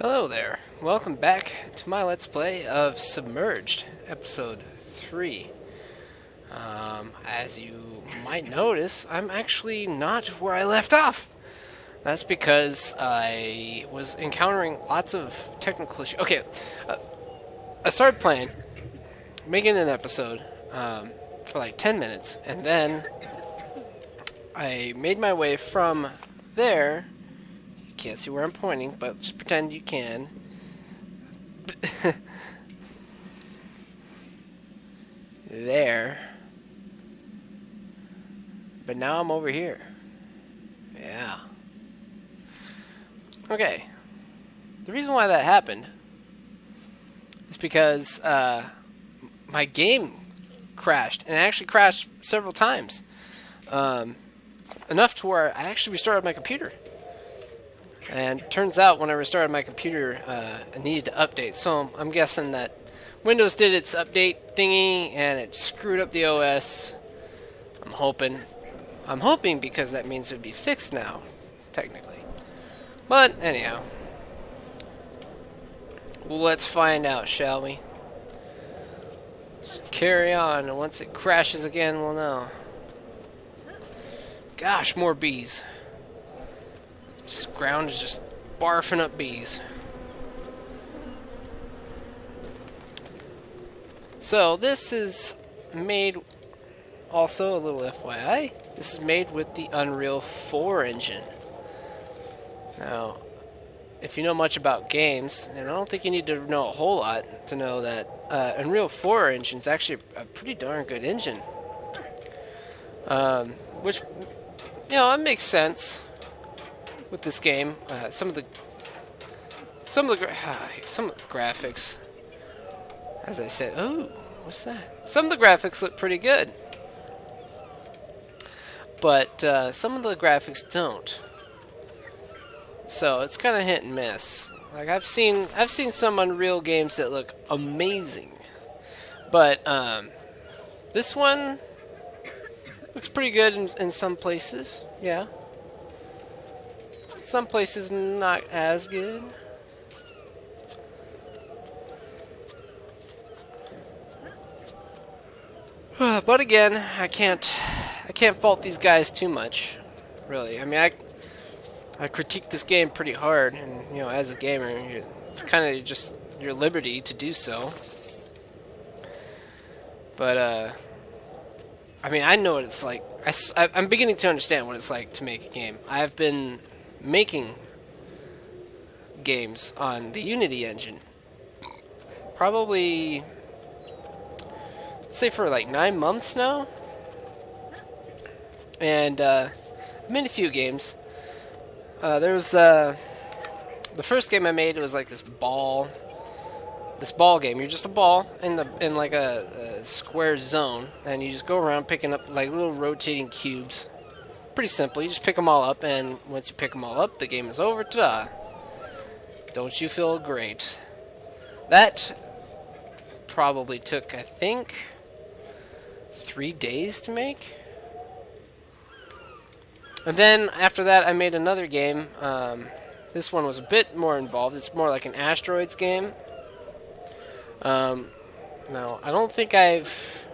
Hello there. Welcome back to my Let's Play of Submerged, Episode 3. As you might notice, I'm actually not where I left off. That's because I was encountering lots of technical issues. Okay, I started playing, making an episode for like 10 minutes, and then I made my way from there. Can't see where I'm pointing, but just pretend you can. There. But now I'm over here. Yeah. Okay. The reason why that happened is because my game crashed, and it actually crashed several times. Enough to where I actually restarted my computer. And it turns out when I restarted my computer, I needed to update. So I'm guessing that Windows did its update thingy and it screwed up the OS. I'm hoping because that means it would be fixed now, technically. But anyhow, let's find out, shall we? Let's carry on, and once it crashes again, we'll know. Gosh, more bees. This ground is just barfing up bees. So this is made, also a little FYI, this is made with the Unreal 4 engine. Now, if you know much about games, and I don't think you need to know a whole lot to know that Unreal 4 engine is actually a pretty darn good engine. Which, you know, it makes sense. With this game, some of the graphics, as I said, oh, what's that? Some of the graphics look pretty good, but some of the graphics don't. So it's kind of hit and miss. Like I've seen some Unreal games that look amazing, but this one looks pretty good in some places. Yeah. Some places not as good. But again, I can't fault these guys too much, really. I mean, I critique this game pretty hard, and you know, as a gamer, it's kind of just your liberty to do so. But I mean, I know what it's like. I'm beginning to understand what it's like to make a game. I've been making games on the Unity engine probably, let's say, for like 9 months now, and I made a few games. There's the first game I made, it was like this ball game. You're just a ball in like a square zone, and you just go around picking up like little rotating cubes. Pretty simple. You just pick them all up, and once you pick them all up, the game is over. Ta-da! Don't you feel great? That probably took, I think, 3 days to make. And then after that, I made another game. This one was a bit more involved. It's more like an asteroids game. Now, I don't think I've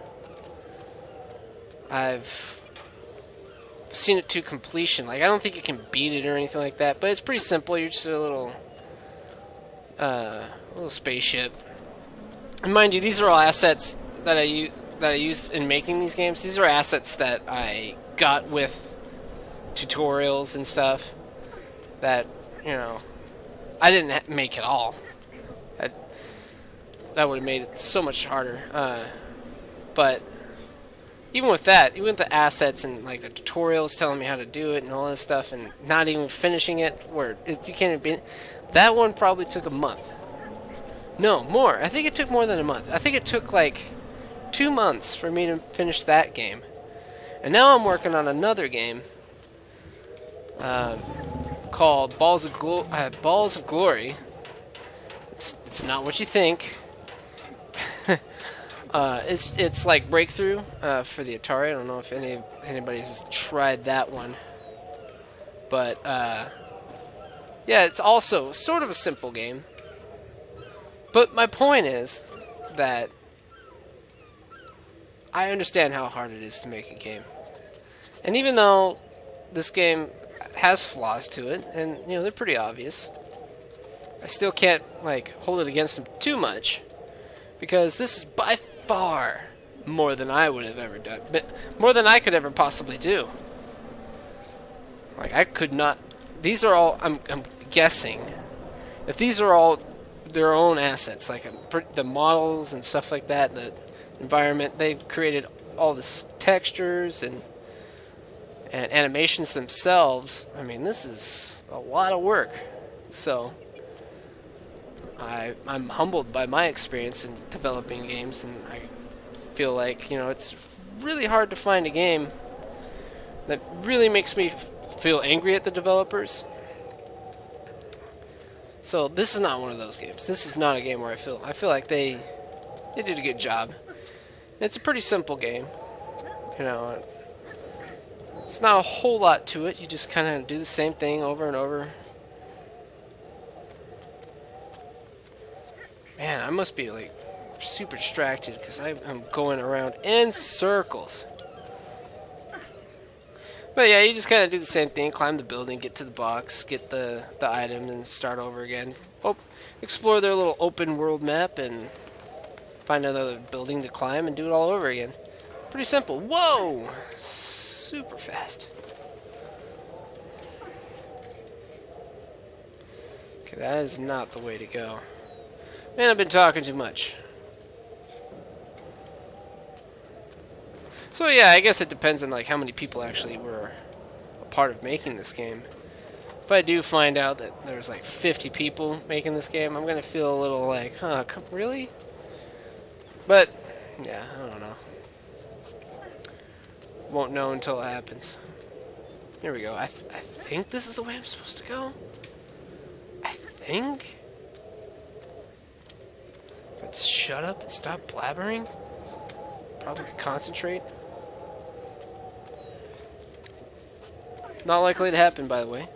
seen it to completion. Like, I don't think you can beat it or anything like that, but it's pretty simple. You're just a little spaceship. And mind you, these are all assets that I used in making these games. These are assets that I got with tutorials and stuff that, you know, I didn't make at all. That would have made it so much harder. But even with that, even with the assets and like the tutorials telling me how to do it and all this stuff, and not even finishing it, where you can't even. That one probably took a month. No, more. I think it took more than a month. I think it took like 2 months for me to finish that game. And now I'm working on another game called Balls of Glory. It's not what you think. It's like Breakthrough for the Atari. I don't know if anybody's tried that one, but Yeah, it's also sort of a simple game. But my point is that I understand how hard it is to make a game. And even though this game has flaws to it, and you know, they're pretty obvious, I still can't like hold it against them too much, because this is by far more than I would have ever done, but more than I could ever possibly do. Like, I could not. These are all, I'm guessing, if these are all their own assets, like the models and stuff like that, the environment, they've created all this textures and animations themselves. I mean, this is a lot of work. So I'm humbled by my experience in developing games, and I feel like, you know, it's really hard to find a game that really makes me feel angry at the developers. So this is not one of those games. This is not a game where I feel like they did a good job. It's a pretty simple game. You know, it's not a whole lot to it. You just kind of do the same thing over and over. Man, I must be like super distracted because I'm going around in circles. But yeah, you just kind of do the same thing. Climb the building, get to the box, get the item, and start over again. Explore their little open world map and find another building to climb and do it all over again. Pretty simple. Whoa! Super fast. Okay, that is not the way to go. Man, I've been talking too much. So yeah, I guess it depends on like how many people actually were a part of making this game. If I do find out that there's like 50 people making this game, I'm gonna feel a little like, huh, really? But yeah, I don't know. Won't know until it happens. Here we go. I think this is the way I'm supposed to go. I think. Let's shut up and stop blabbering. Probably concentrate. Not likely to happen, by the way.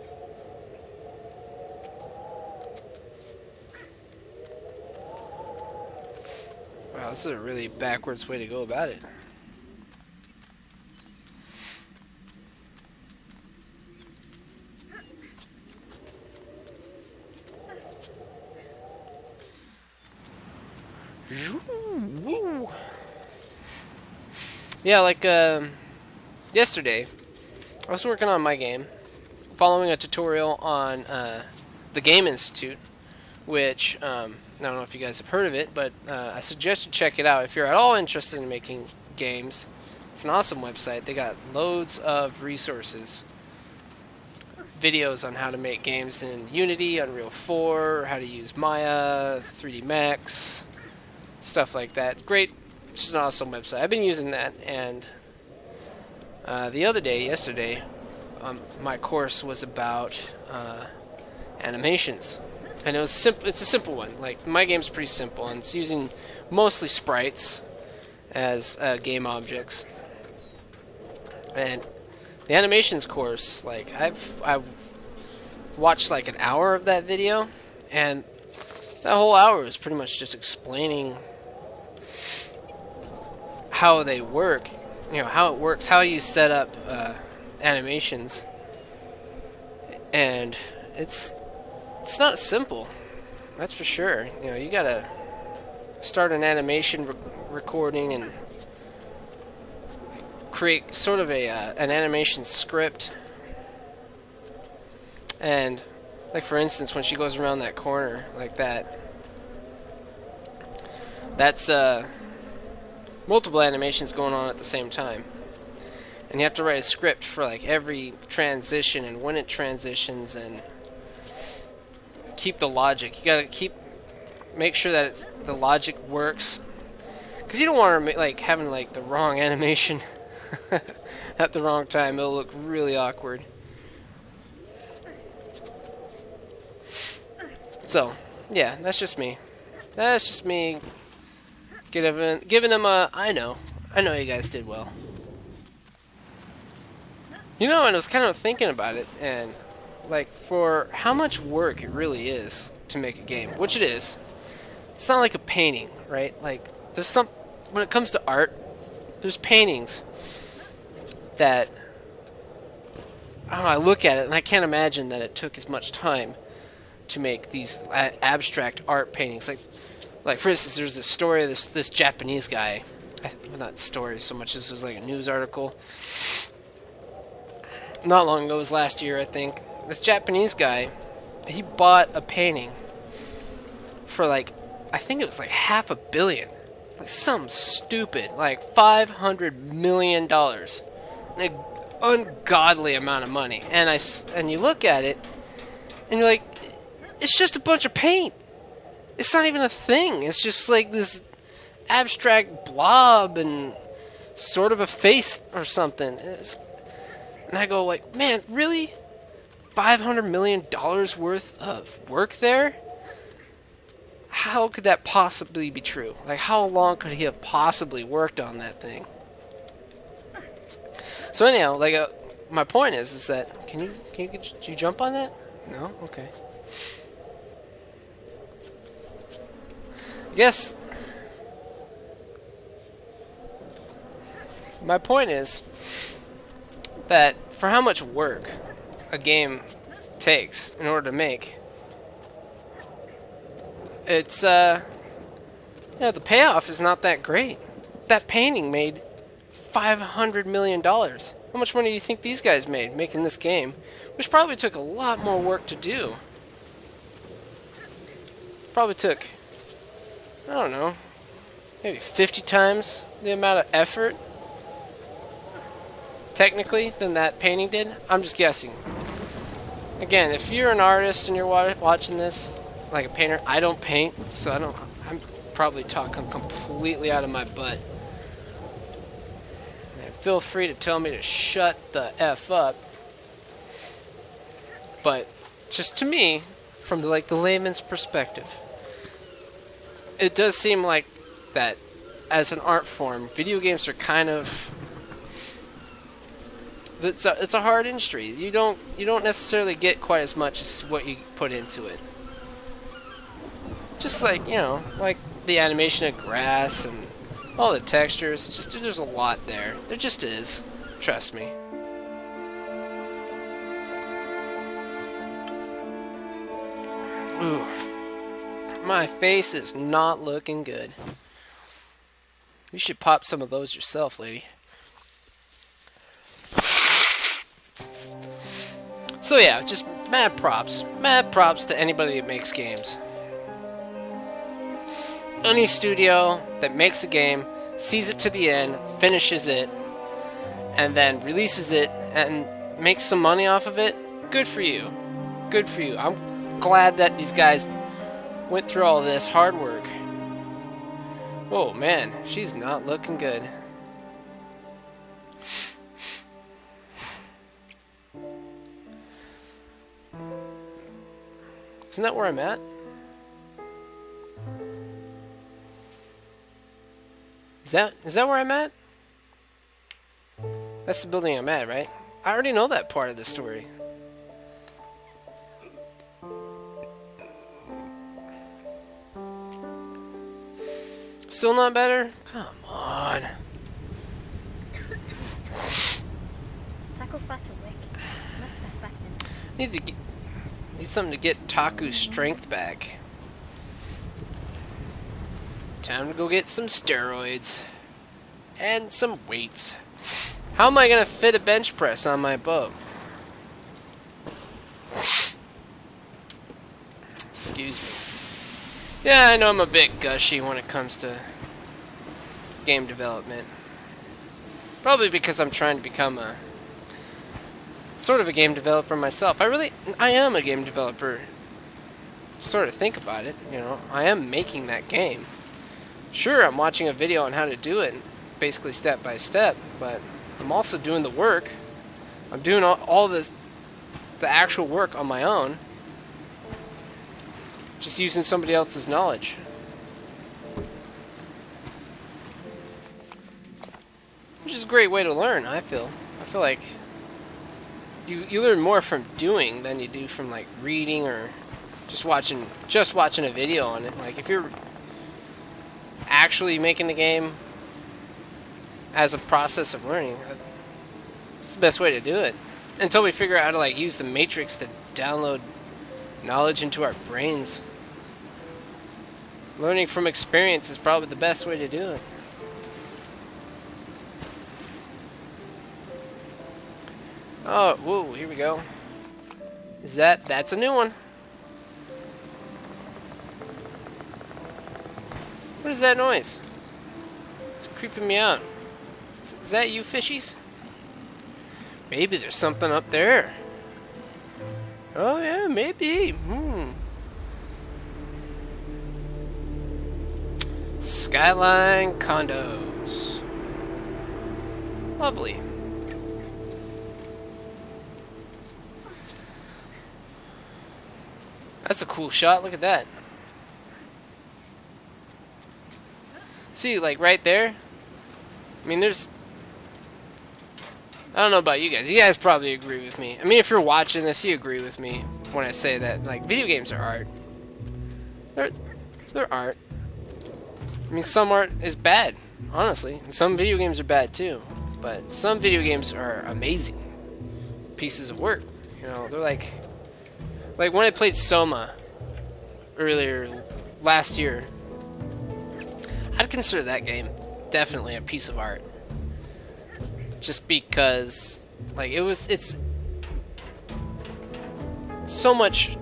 Wow, this is a really backwards way to go about it. Yeah, like yesterday, I was working on my game, following a tutorial on the Game Institute, which I don't know if you guys have heard of it, but I suggest you check it out if you're at all interested in making games. It's an awesome website. They got loads of resources, videos on how to make games in Unity, Unreal 4, how to use Maya, 3D Max, stuff like that. Great, just an awesome website. I've been using that, and yesterday, my course was about animations, and it was simple. It's a simple one. Like, my game's pretty simple, and it's using mostly sprites as game objects. And the animations course, like, I've watched like an hour of that video, and that whole hour is pretty much just explaining how they work, you know, how it works, how you set up animations, and it's not simple, that's for sure. You know, you gotta start an animation recording and create sort of an animation script. And like, for instance, when she goes around that corner like that, that's multiple animations going on at the same time, and you have to write a script for like every transition and when it transitions, and keep the logic. You gotta make sure that the logic works, because you don't want to like having like the wrong animation at the wrong time. It'll look really awkward. So yeah, that's just me. Giving them a, I know you guys did well. You know, and I was kind of thinking about it, and like, for how much work it really is to make a game, which it is. It's not like a painting, right? Like, there's some, when it comes to art, there's paintings that, I don't know, I look at it and I can't imagine that it took as much time to make these abstract art paintings. Like for instance, there's this story of this Japanese guy. Well, not story so much as it was like a news article. Not long ago, it was last year, I think. This Japanese guy, he bought a painting for like, I think it was like $500 million. Like some stupid, like $500 million. An ungodly amount of money. And you look at it, and you're like, it's just a bunch of paint. It's not even a thing. It's just like this abstract blob and sort of a face or something. And I go like, man, really? $500 million worth of work there? How could that possibly be true? Like, how long could he have possibly worked on that thing? So anyhow, like, my point is that can you jump on that? No? Okay. Yes. My point is that for how much work a game takes in order to make, it's the payoff is not that great. That painting made $500 million. How much money do you think these guys made making this game, which probably took a lot more work to do? Probably took, I don't know, maybe 50 times the amount of effort, technically, than that painting did. I'm just guessing. Again, if you're an artist and you're watching this, like a painter, I don't paint, so I'm probably talking completely out of my butt. And feel free to tell me to shut the F up. But just to me, from the layman's perspective, it does seem like that as an art form, video games are kind of, it's a hard industry. You don't necessarily get quite as much as what you put into it. Just like, like the animation of grass and all the textures. It's just, there's a lot there. There just is. Trust me. Ooh. My face is not looking good. You should pop some of those yourself, lady. So yeah, just mad props. Mad props to anybody that makes games. Any studio that makes a game, sees it to the end, finishes it, and then releases it and makes some money off of it, good for you. Good for you. I'm glad that these guys went through all this hard work. Whoa, man, she's not looking good. Isn't that where I'm at? Is that where I'm at? That's the building I'm at, right? I already know that part of the story. Still not better? Come on. Tackle fatter wick. Must have vitamins. Need something to get Taku's strength back. Time to go get some steroids. And some weights. How am I gonna fit a bench press on my boat? Excuse me. Yeah, I know I'm a bit gushy when it comes to game development. Probably because I'm trying to become a sort of a game developer myself. I am a game developer. Sort of think about it, I am making that game. Sure, I'm watching a video on how to do it, basically step by step, but I'm also doing the work. I'm doing all this, the actual work on my own. Just using somebody else's knowledge. Which is a great way to learn, I feel. I feel like you learn more from doing than you do from like reading or just watching a video on it. Like if you're actually making the game as a process of learning, it's the best way to do it. Until we figure out how to like use the matrix to download knowledge into our brains. Learning from experience is probably the best way to do it. Oh, whoa, here we go. That's a new one. What is that noise? It's creeping me out. Is that you, fishies? Maybe there's something up there. Oh yeah, maybe. Skyline condos. Lovely. That's a cool shot. Look at that. See, like right there. I mean, there's. I don't know about you guys. You guys probably agree with me. I mean, if you're watching this, you agree with me when I say that, like, video games are art. They're art. I mean, some art is bad, honestly. And some video games are bad too. But some video games are amazing pieces of work. You know, they're like when I played Soma earlier last year. I'd consider that game definitely a piece of art. Just because, like, it's so much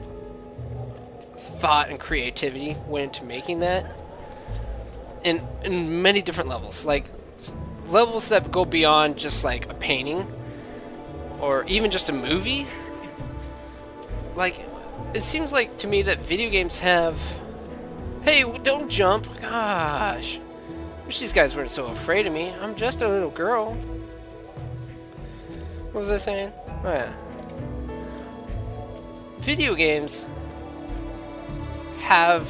thought and creativity went into making that in many different levels. Like, levels that go beyond just, like, a painting or even just a movie. Like, it seems like to me that video games have... Hey, don't jump. Gosh. Wish these guys weren't so afraid of me. I'm just a little girl. What was I saying? Oh, yeah. Video games have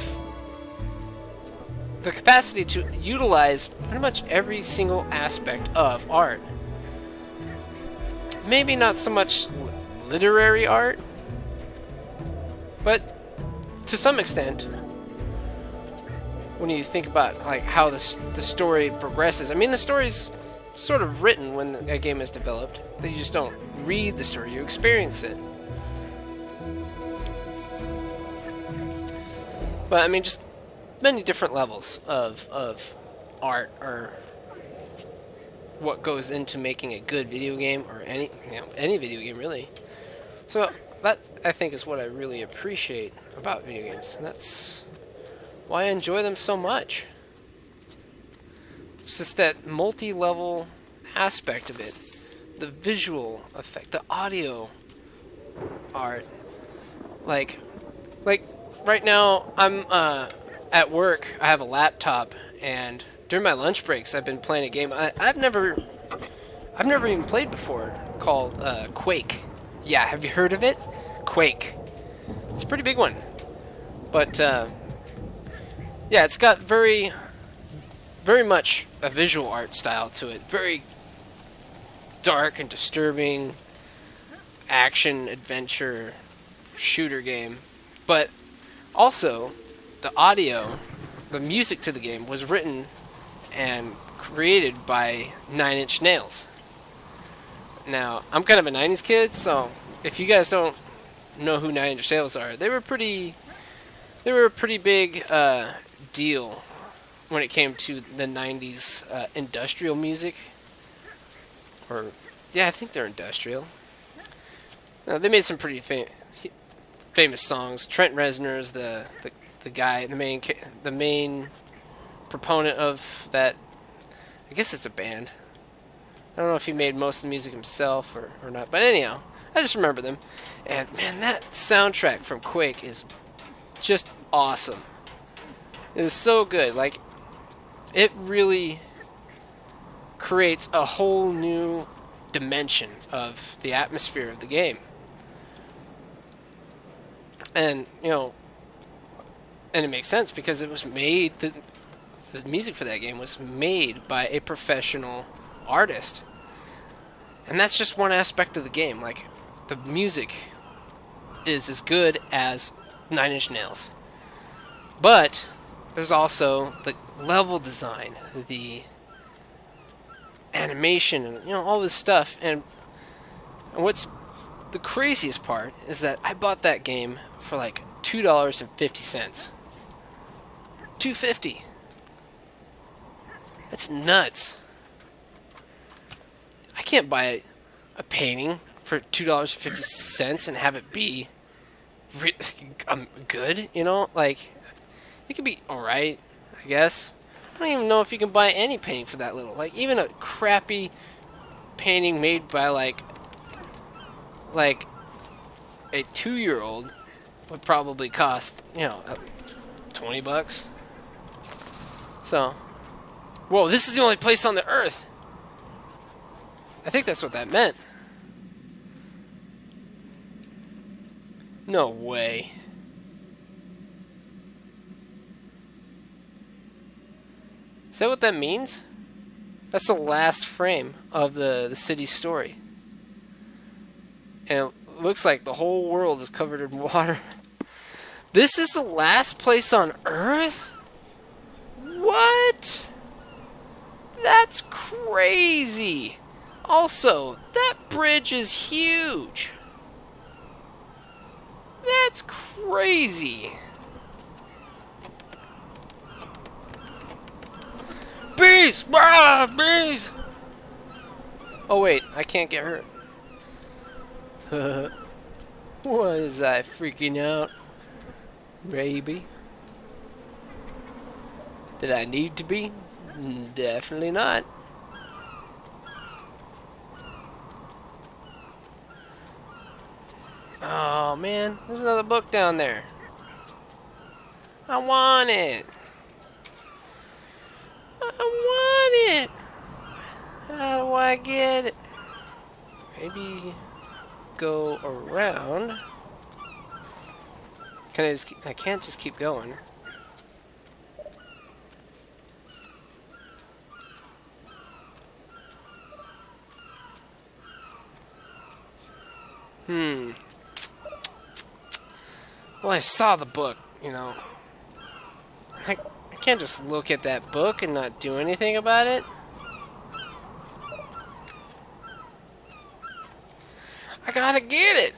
the capacity to utilize pretty much every single aspect of art. Maybe not so much literary art, but to some extent, when you think about like how the story progresses. I mean, the story's sort of written when a game is developed. You just don't read the story, you experience it. But I mean, just many different levels of art or what goes into making a good video game, or any video game really. So that, I think, is what I really appreciate about video games, and that's why I enjoy them so much. It's just that multi-level aspect of it, the visual effect, the audio art. Like right now I'm at work. I have a laptop, and during my lunch breaks I've been playing a game I've never even played before, called Quake. Yeah, have you heard of it? Quake. It's a pretty big one. But yeah, it's got very much a visual art style to it. Very dark and disturbing action adventure shooter game. But also, the audio, the music to the game was written and created by 9 Inch Nails. Now, I'm kind of a 90s kid, so if you guys don't know who 9 Inch Nails are, they were a pretty big deal when it came to the 90s industrial music. Or, yeah, I think they're industrial. They made some pretty famous songs. Trent Reznor's the guy, the main proponent of that. I guess it's a band. I don't know if he made most of the music himself or not. But anyhow, I just remember them. And, man, that soundtrack from Quake is just awesome. It is so good. Like, it really creates a whole new dimension of the atmosphere of the game. And, and it makes sense because it was made, the music for that game was made by a professional artist. And that's just one aspect of the game. Like, the music is as good as Nine Inch Nails. But there's also the level design, the animation, and all this stuff. And what's the craziest part is that I bought that game for like $2.50. $2.50. That's nuts. I can't buy a painting for $2.50 and have it be good, like, it could be alright, I guess. I don't even know if you can buy any painting for that little. Like, even a crappy painting made by like a 2-year-old would probably cost, $20. So, whoa, this is the only place on the earth. I think that's what that meant. No way. Is that what that means? That's the last frame of the city's story. And it looks like the whole world is covered in water. This is the last place on Earth? What? That's crazy. Also, that bridge is huge. That's crazy. Bees! Ah, bees! Oh wait, I can't get hurt. Was I freaking out? Maybe. Did I need to be? Definitely not. Oh man, there's another book down there. I want it. I want it. How do I get it? Maybe go around. Can I just? I can't just keep going. Well, I saw the book, I can't just look at that book and not do anything about it. I gotta get it.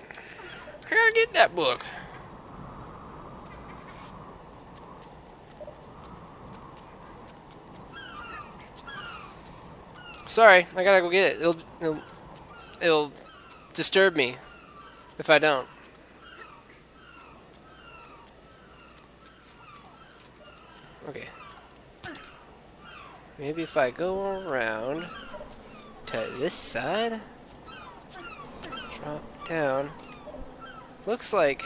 I gotta get that book. Sorry, I gotta go get it. It'll disturb me if I don't. Okay. Maybe if I go around to this side, drop down. Looks like.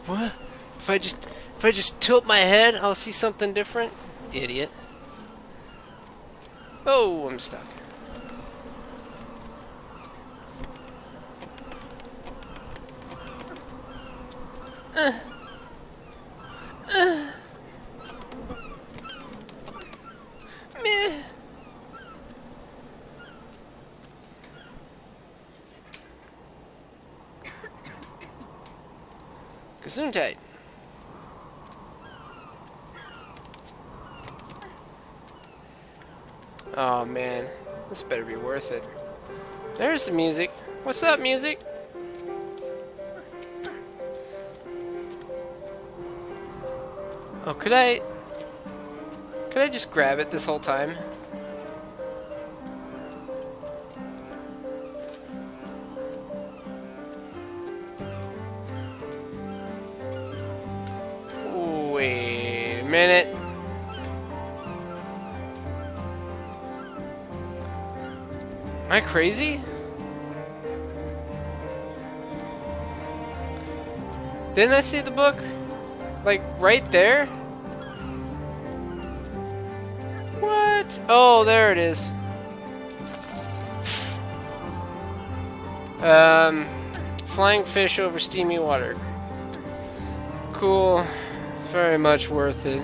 What? If I just tilt my head, I'll see something different. Idiot. Oh, I'm stuck. Meh. Gesundheit. Oh man, this better be worth it. There's the music. What's up, music? Oh, could I just grab it this whole time? Wait a minute. Am I crazy? Didn't I see the book? Like, right there? What? Oh, there it is. Flying fish over steamy water. Cool. Very much worth it.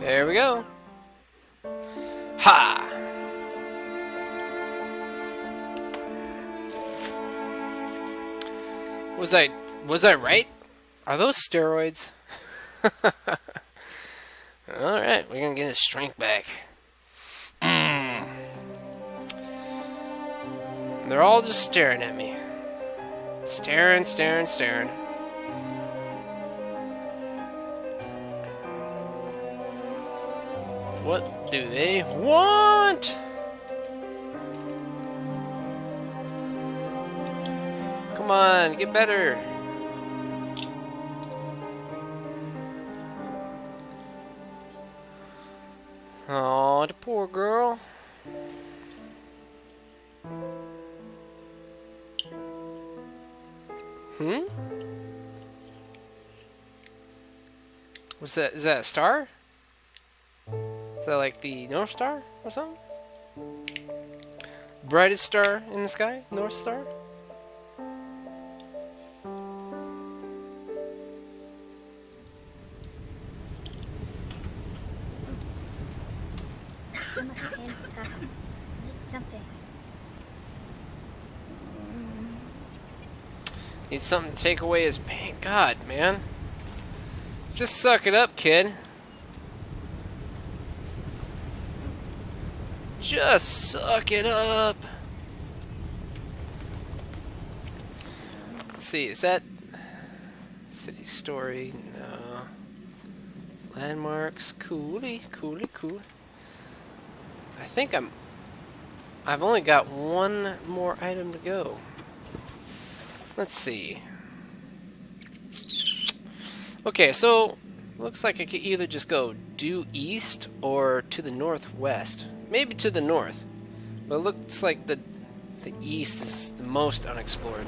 There we go. Ha! Was I right? Are those steroids? Alright, we're gonna get his strength back. They're all just staring at me. Staring, staring, staring. What do they want? Come on, get better. Oh, the poor girl. Is that a star? Is that like the North Star or something? Brightest star in the sky? North Star? Too much pain for Taco. Need something. Need something to take away his pain. God, man. Just suck it up, kid. Just suck it up. Let's see, is that city story? No. Landmarks. Coolie, coolie, cool. I think I've only got one more item to go. Let's see. Okay, so looks like I could either just go due east or to the northwest. Maybe to the north. But it looks like the east is the most unexplored.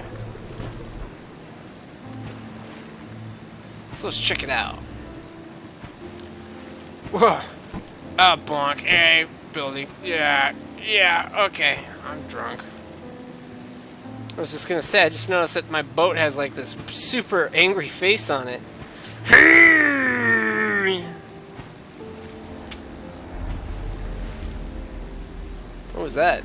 So let's check it out. Whoa. Oh, bonk. Hey, building. Yeah, okay. I'm drunk. I was just gonna say, I just noticed that my boat has like this super angry face on it. What was that?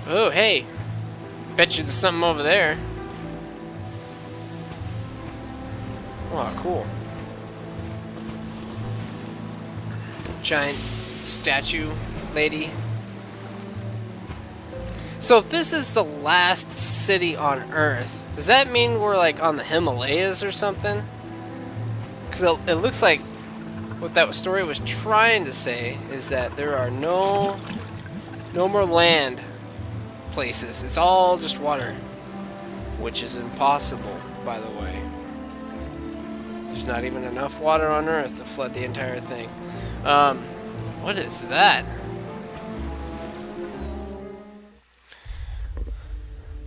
Oh, hey. Bet you there's something over there. Oh, cool. Giant statue lady. So if this is the last city on Earth, does that mean we're like on the Himalayas or something? Because it looks like what that story was trying to say is that there are no more land places. It's all just water, which is impossible, by the way. There's not even enough water on Earth to flood the entire thing. What is that?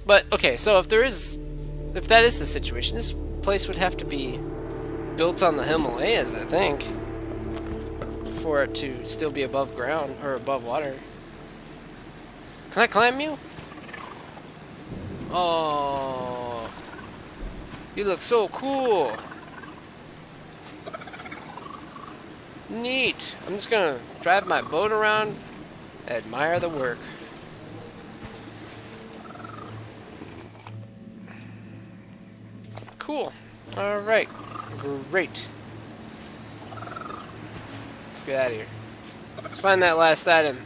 But okay, so if that is the situation, this place would have to be built on the Himalayas, I think, for it to still be above ground or above water. Can I climb you? Oh, you look so cool. Neat. I'm just gonna drive my boat around, admire the work. Cool. Alright. Great. Let's get out of here. Let's find that last item.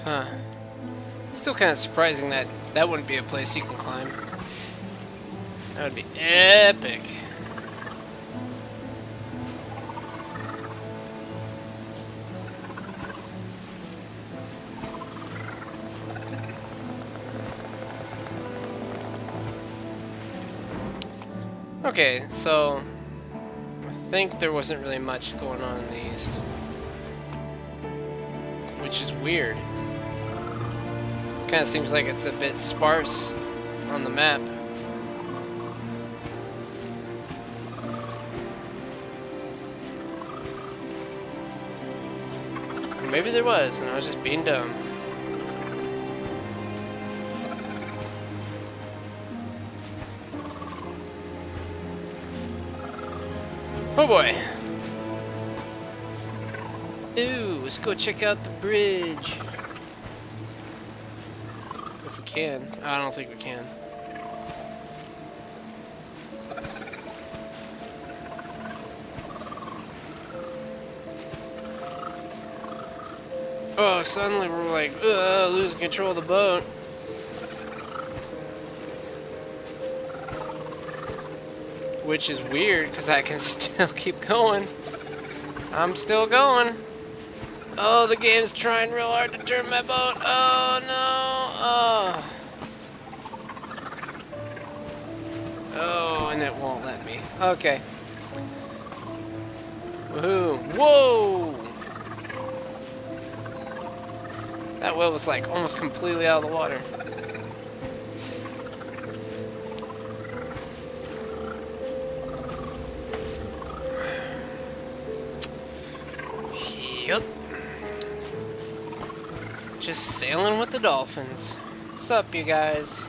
Huh. Still kind of surprising that that wouldn't be a place you can climb. That would be epic. Okay, so I think there wasn't really much going on in the east, which is weird. Kind of seems like it's a bit sparse on the map. Or maybe there was, and I was just being dumb. Oh boy. Ooh, let's go check out the bridge. If we can. I don't think we can. Oh, suddenly we're like, losing control of the boat. Which is weird, because I can still keep going. I'm still going. Oh, the game's trying real hard to turn my boat. Oh, no. Oh, and it won't let me. Okay. Woohoo. Whoa! That whale was like almost completely out of the water. Yep. Just sailing with the dolphins. What's up, you guys?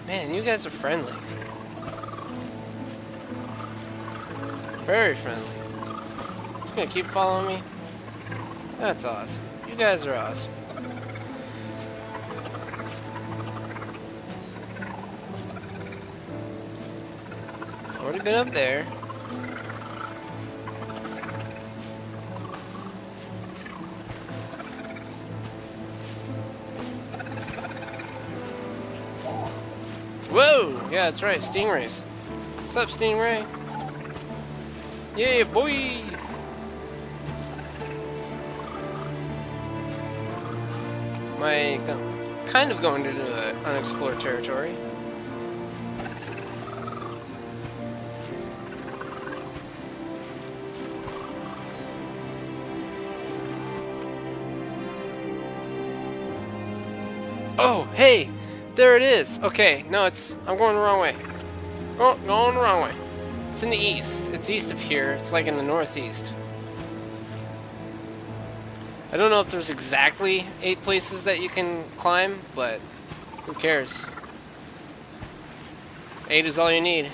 Man, you guys are friendly. Very friendly. Just gonna keep following me? That's awesome. You guys are awesome. Already been up there. Whoa! Yeah, that's right, stingrays. What's up, stingray? Yeah, boy! Kind of going into unexplored territory. Oh, hey! There it is! Okay, no, I'm going the wrong way. Oh, going the wrong way. It's in the east. It's east of here. It's like in the northeast. I don't know if there's exactly 8 places that you can climb, but who cares? 8 is all you need.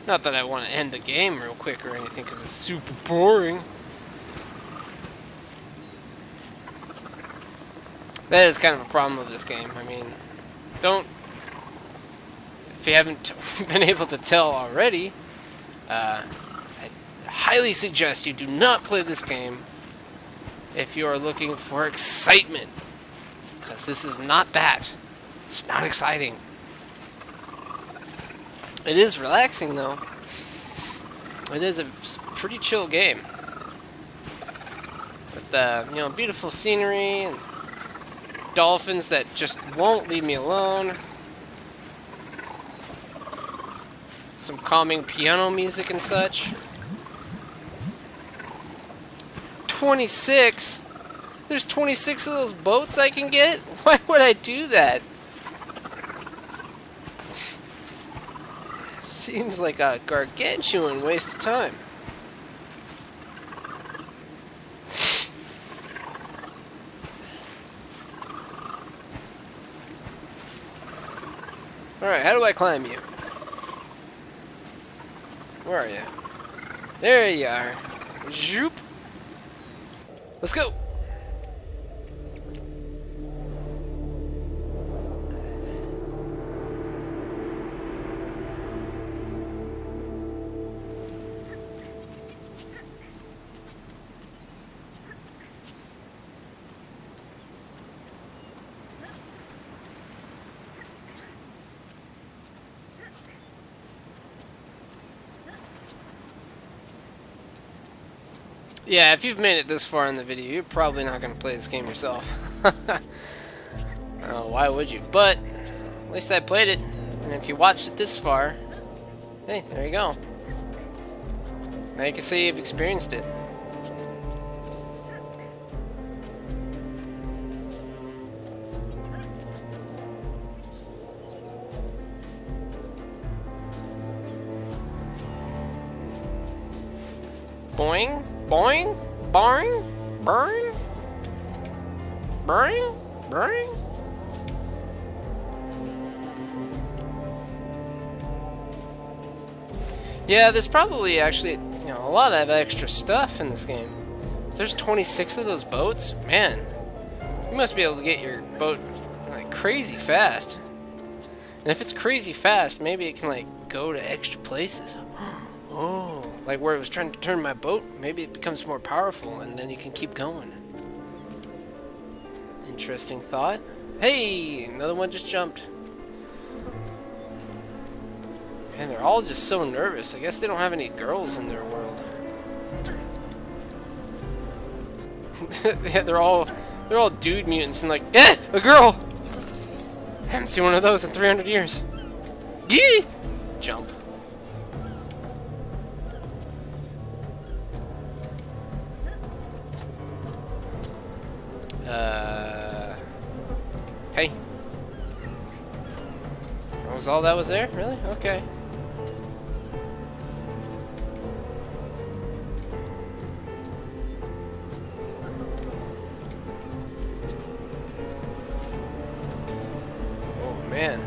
Not that I want to end the game real quick or anything, because it's super boring. That is kind of a problem with this game. I mean, if you haven't been able to tell already, I highly suggest you do not play this game if you are looking for excitement, because this is not that. It's not exciting. It is relaxing, though. It is a pretty chill game with beautiful scenery and dolphins that just won't leave me alone. Some calming piano music and such. 26? There's 26 of those boats I can get? Why would I do that? Seems like a gargantuan waste of time. Alright, how do I climb you? Where are you? There you are. Zoop. Let's go. Yeah, if you've made it this far in the video, you're probably not going to play this game yourself. Oh, why would you? But at least I played it, and if you watched it this far, hey, there you go. Now you can say you've experienced it. Boing, boing, boing, boing, boing, boing. Yeah, there's probably actually, a lot of extra stuff in this game. If there's 26 of those boats, man, you must be able to get your boat like crazy fast. And if it's crazy fast, maybe it can like go to extra places. Oh, like where it was trying to turn my boat, maybe it becomes more powerful and then you can keep going. Interesting thought. Hey, another one just jumped. And they're all just so nervous. I guess they don't have any girls in their world. Yeah, they're all dude mutants and like, eh, a girl! I haven't seen one of those in 300 years. Yee! Jump. Hey. That was all that was there? Really? Okay. Oh, man.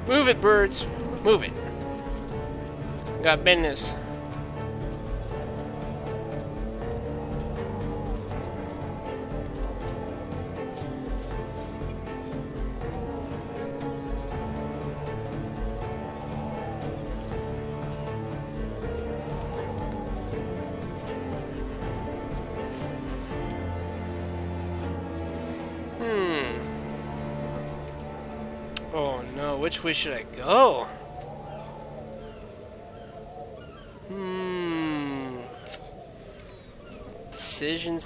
Move it, birds. Move it. Got business. Oh no, which way should I go?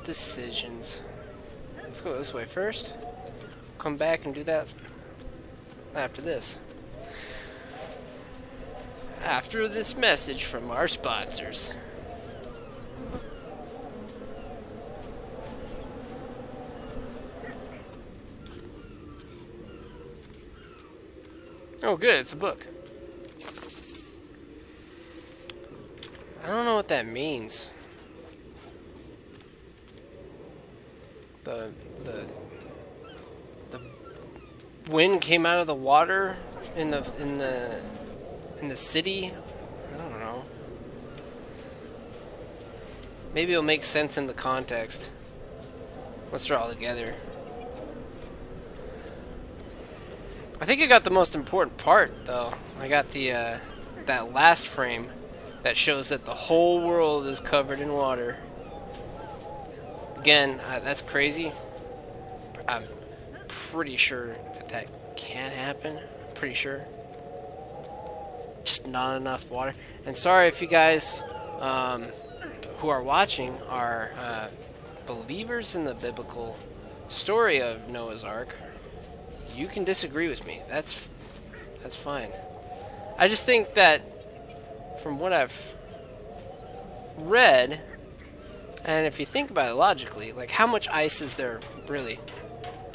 Decisions. Let's go this way first. Come back and do that after this. After this message from our sponsors. Oh, good, it's a book. I don't know what that means. The wind came out of the water in the city. I don't know. Maybe it'll make sense in the context. Let's draw all together. I think I got the most important part, though. I got the that last frame that shows that the whole world is covered in water. Again, that's crazy. I'm pretty sure that can't happen. Pretty sure. Just not enough water. And sorry if you guys who are watching are believers in the biblical story of Noah's Ark. You can disagree with me. That's fine. I just think that from what I've read, and if you think about it logically, like how much ice is there really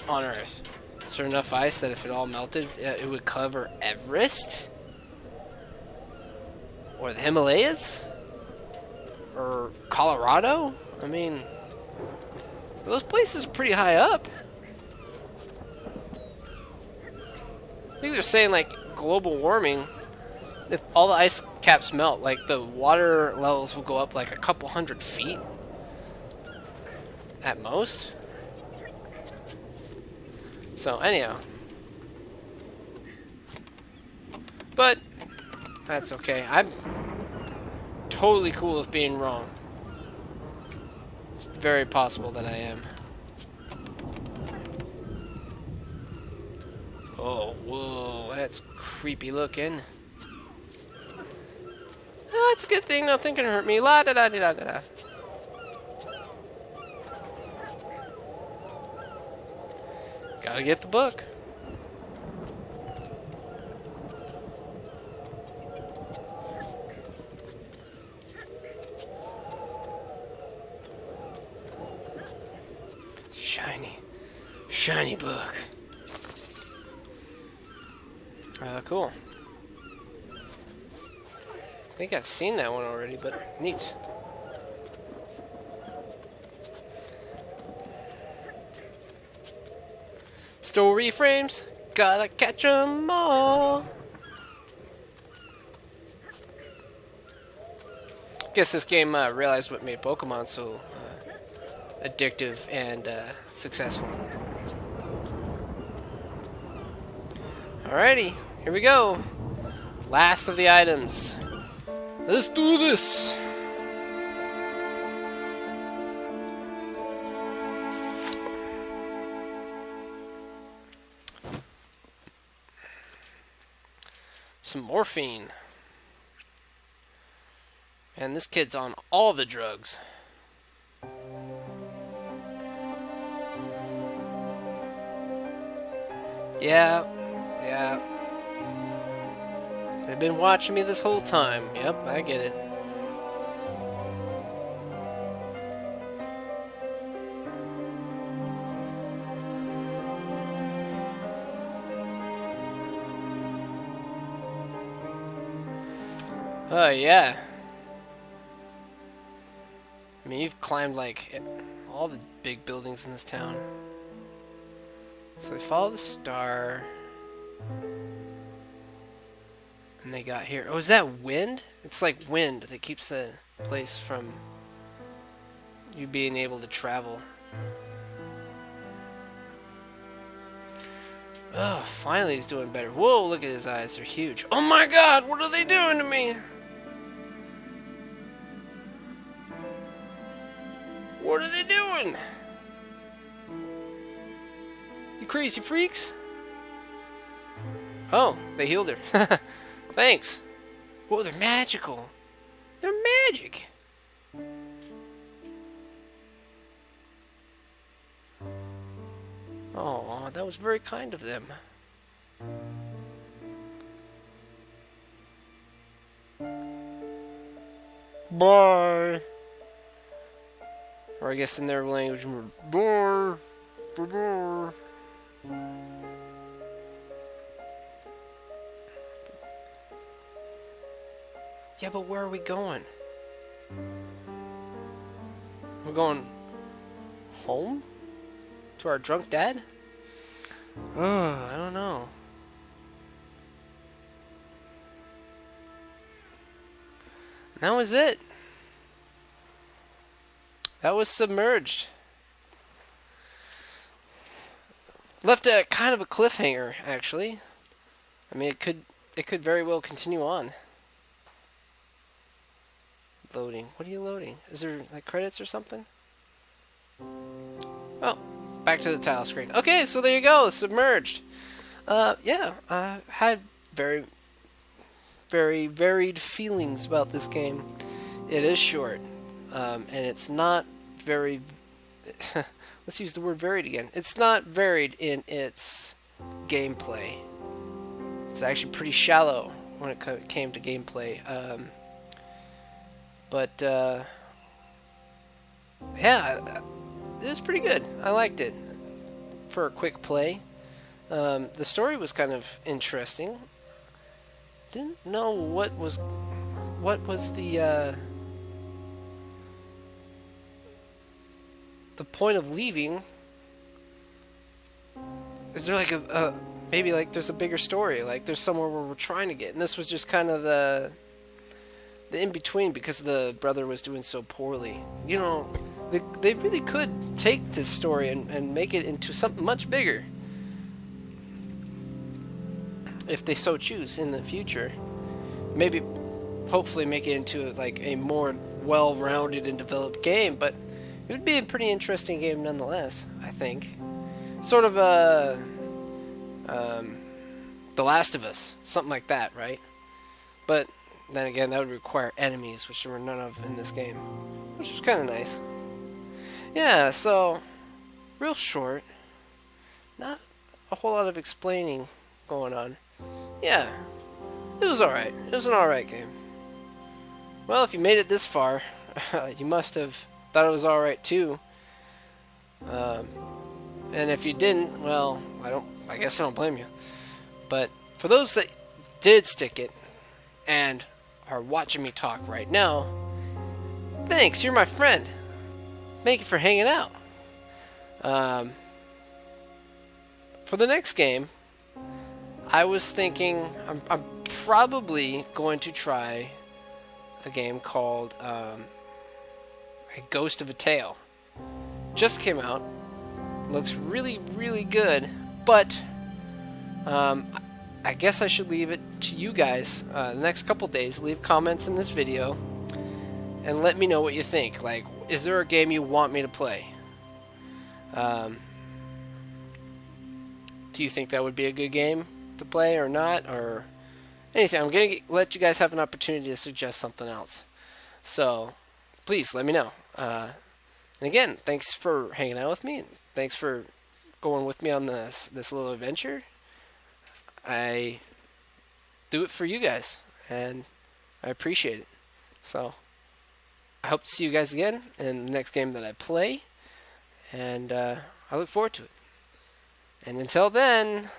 on Earth? Is there enough ice that if it all melted, it would cover Everest? Or the Himalayas? Or Colorado? I mean, those places are pretty high up. I think they're saying like global warming, if all the ice caps melt, like the water levels will go up like a couple 100 feet at most. So anyhow, but that's okay. I'm totally cool with being wrong. It's very possible that I am. Oh, whoa, that's creepy looking. Oh, it's a good thing nothing can hurt me. La da da da da da. Gotta get the book. Shiny book. Cool. I think I've seen that one already, but neat. Story frames, gotta catch 'em all. Guess this game realized what made Pokemon so addictive and successful. Alrighty, here we go. Last of the items. Let's do this. Some morphine. And this kid's on all the drugs. Yeah. They've been watching me this whole time. Yep, I get it. Oh, yeah. I mean, you've climbed, like, all the big buildings in this town. So they follow the star. And they got here. Oh, is that wind? It's like wind that keeps the place from you being able to travel. Oh, finally he's doing better. Whoa, look at his eyes. They're huge. Oh my god, what are they doing to me? What are they doing? You crazy freaks? Oh, they healed her. Thanks. Whoa, they're magical. They're magic. Oh, that was very kind of them. Bye. Or I guess in their language, bye. Bye. Yeah, but where are we going? We're going home? To our drunk dad? Oh, I don't know. And that was it. That was Submerged. Left a kind of a cliffhanger, actually. I mean, it could very well continue on. Loading. What are you loading? Is there like credits or something? Oh, back to the tile screen. Okay, so there you go, Submerged. Yeah, I had very, very varied feelings about this game. It is short, and it's not very. Let's use the word varied again. It's not varied in its gameplay. It's actually pretty shallow when it came to gameplay. But yeah, it was pretty good. I liked it for a quick play. The story was kind of interesting. Didn't know what was the point of leaving. Is there like a maybe like there's a bigger story, like there's somewhere where we're trying to get, and this was just kind of the in-between because the brother was doing so poorly. You know, they really could take this story and make it into something much bigger. If they so choose in the future. Maybe, hopefully make it into like a more well-rounded and developed game, but it would be a pretty interesting game nonetheless, I think. Sort of a... The Last of Us, something like that, right? But then again, that would require enemies, which there were none of in this game, which was kind of nice. Yeah, so real short, not a whole lot of explaining going on. Yeah, it was alright. It was an alright game. Well, if you made it this far, you must have thought it was alright too. And if you didn't, well, I guess I don't blame you. But for those that did stick it and are watching me talk right now, thanks, you're my friend. Thank you for hanging out. For the next game, I was thinking I'm probably going to try a game called A Ghost of a Tale. Just came out. Looks really, really good, but I guess I should leave it to you guys the next couple days. Leave comments in this video and let me know what you think. Like, is there a game you want me to play? Do you think that would be a good game to play or not? Or anything. I'm going to let you guys have an opportunity to suggest something else. So, please let me know. And again, thanks for hanging out with me. Thanks for going with me on this little adventure. I do it for you guys, and I appreciate it. So, I hope to see you guys again in the next game that I play, and I look forward to it. And until then,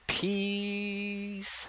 peace.